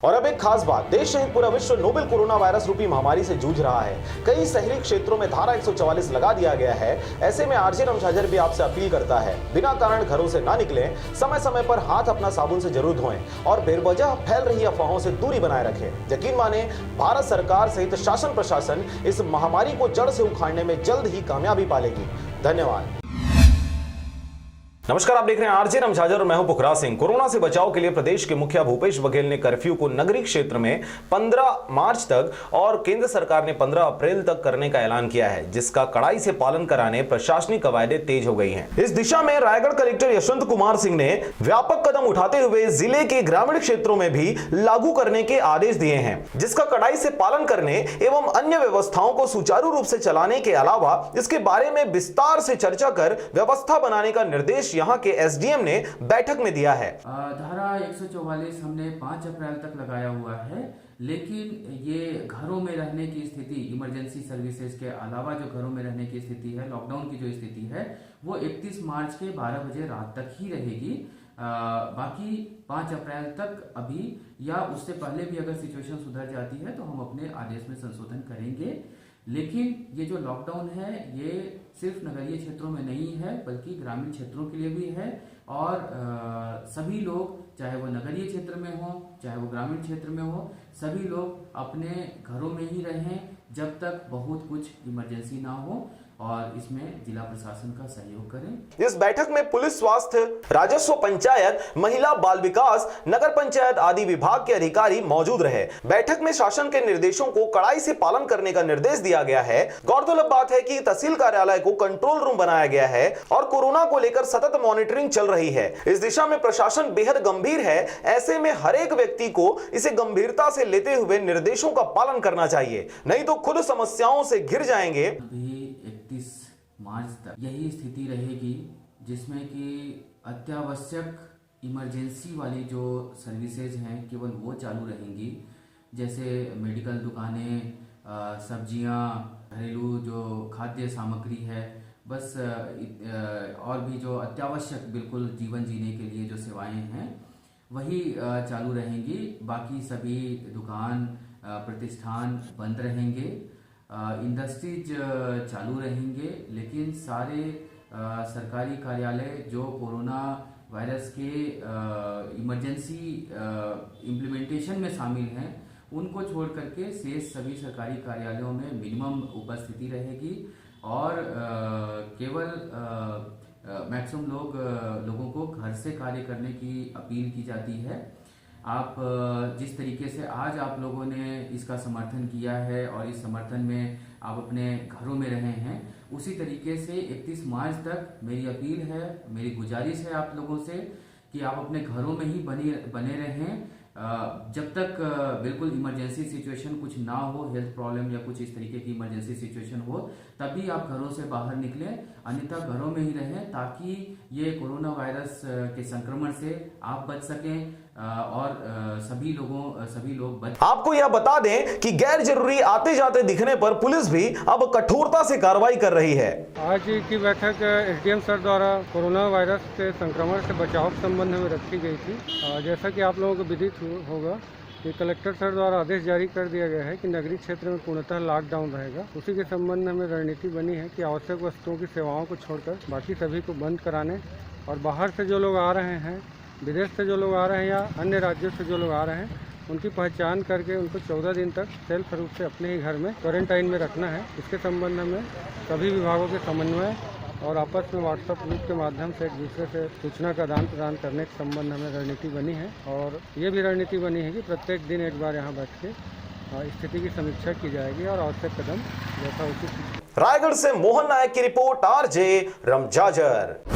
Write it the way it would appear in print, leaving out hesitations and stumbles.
और अब एक खास बात, देश सहित पूरा विश्व नोवेल कोरोना वायरस रूपी महामारी से जूझ रहा है। कई शहरी क्षेत्रों में धारा 144 लगा दिया गया है। ऐसे में आरजे रमझाजर भी आपसे अपील करता है, बिना कारण घरों से ना निकलें, समय समय पर हाथ अपना साबुन से जरूर धोएं और बेवजह फैल रही अफवाहों से दूरी बनाए रखें। यकीन माने, भारत सरकार सहित शासन प्रशासन इस महामारी को जड़ से उखाड़ने में जल्द ही कामयाबी पालेगी। धन्यवाद। नमस्कार, आप देख रहे हैं आरजे रमझाजर और मैं हूं पुखराज सिंह। कोरोना से बचाव के लिए प्रदेश के मुखिया भूपेश बघेल ने कर्फ्यू को नगरीय क्षेत्र में 15 मार्च तक और केंद्र सरकार ने 15 अप्रैल तक करने का ऐलान किया है, जिसका कड़ाई से पालन कराने प्रशासनिक कवायदें तेज हो गई हैं। इस दिशा में रायगढ़ कलेक्टर यशवंत कुमार सिंह ने व्यापक कदम उठाते हुए जिले के ग्रामीण क्षेत्रों में भी लागू करने के आदेश दिए हैं, जिसका कड़ाई से पालन करने एवं अन्य व्यवस्थाओं को सुचारू रूप से चलाने के अलावा इसके बारे में विस्तार से चर्चा कर व्यवस्था बनाने का निर्देश यहां के एसडीएम ने बैठक में दिया है। धारा 144 हमने 5 अप्रैल तक लगाया हुआ है, लेकिन ये घरों में रहने की स्थिति, इमरजेंसी सर्विसेज के अलावा जो घरों में रहने की स्थिति है, लॉकडाउन की जो स्थिति है, वो 31 मार्च के 12 बजे रात तक ही रहेगी। बाकी 5 अप्रैल तक अभी या उससे पहले भी अगर सिचुएशन सुधर जाती है तो हम अपने आदेश में संशोधन करेंगे। लेकिन ये जो लॉकडाउन है ये सिर्फ नगरीय क्षेत्रों में नहीं है, बल्कि ग्रामीण क्षेत्रों के लिए भी है। और सभी लोग, चाहे वो नगरीय क्षेत्र में हो चाहे वो ग्रामीण क्षेत्र में हो, सभी लोग अपने घरों में ही रहें जब तक बहुत कुछ इमरजेंसी ना हो, और इसमें जिला प्रशासन का सहयोग करें। इस बैठक में पुलिस, स्वास्थ्य, राजस्व, पंचायत, महिला बाल विकास, नगर पंचायत आदि विभाग के अधिकारी मौजूद रहे। बैठक में शासन के निर्देशों को कड़ाई से पालन करने का निर्देश दिया गया है। गौरतलब बात है कि तहसील कार्यालय को कंट्रोल रूम बनाया गया है और कोरोना को लेकर सतत मॉनिटरिंग चल रही है। इस दिशा में प्रशासन बेहद गंभीर है। ऐसे में हर एक व्यक्ति को इसे गंभीरता से लेते हुए निर्देशों का पालन करना चाहिए, नहीं तो खुद समस्याओं से घिर जाएंगे। 31 मार्च तक यही स्थिति रहेगी, जिसमें कि अत्यावश्यक इमरजेंसी वाली जो सर्विसेज हैं केवल वो चालू रहेंगी, जैसे मेडिकल दुकानें, सब्जियां, घरेलू जो खाद्य सामग्री है, बस और भी जो अत्यावश्यक बिल्कुल जीवन जीने के लिए जो सेवाएं हैं वही चालू रहेंगी। बाकी सभी दुकान, प्रतिष्ठान बंद रहेंगे, इंडस्ट्रीज चालू रहेंगे, लेकिन सारे सरकारी कार्यालय जो कोरोना वायरस के इमरजेंसी इम्प्लीमेंटेशन में शामिल हैं उनको छोड़ करके शेष सभी सरकारी कार्यालयों में मिनिमम उपस्थिति रहेगी। और केवल मैक्सिमम लोगों को घर से कार्य करने की अपील की जाती है। आप जिस तरीके से आज आप लोगों ने इसका समर्थन किया है और इस समर्थन में आप अपने घरों में रहे हैं, उसी तरीके से 31 मार्च तक मेरी अपील है, मेरी गुजारिश है आप लोगों से कि आप अपने घरों में ही बने रहें जब तक बिल्कुल इमरजेंसी सिचुएशन कुछ ना हो, हेल्थ प्रॉब्लम या कुछ इस तरीके की इमरजेंसी सिचुएशन हो, तभी आप घरों से बाहर निकलें, अन्यथा घरों में ही रहें, ताकि ये कोरोना वायरस के संक्रमण से आप बच सकें और सभी लोग बच। आपको यह बता दें कि गैर जरूरी आते जाते दिखने पर पुलिस भी अब कठोरता से कार्रवाई कर रही है। आज की बैठक एसडीएम सर द्वारा कोरोना वायरस के संक्रमण से बचाव के संबंध में रखी गई थी। जैसा कि आप लोगों को विदित होगा कि कलेक्टर सर द्वारा आदेश जारी कर दिया गया है कि नगरीय क्षेत्र में पूर्णतः लॉकडाउन रहेगा। उसी के संबंध में रणनीति बनी है कि आवश्यक वस्तुओं की सेवाओं को छोड़कर बाकी सभी को बंद कराने, और बाहर से जो लोग आ रहे हैं, विदेश से जो लोग आ रहे हैं या अन्य राज्यों से जो लोग आ रहे हैं, उनकी पहचान करके उनको 14 दिन तक सेल्फ रूप से अपने ही घर में क्वारंटाइन में रखना है। इसके संबंध में सभी विभागों के समन्वय और आपस में व्हाट्सएप ग्रुप के माध्यम से एक दूसरे से सूचना का आदान प्रदान करने के संबंध में रणनीति बनी है। और ये भी रणनीति बनी है कि प्रत्येक दिन एक बार यहाँ बैठ के स्थिति की समीक्षा की जाएगी और आवश्यक कदम जैसा उचित। रायगढ़ से मोहन नायक की रिपोर्ट, आरजे रमझाजर।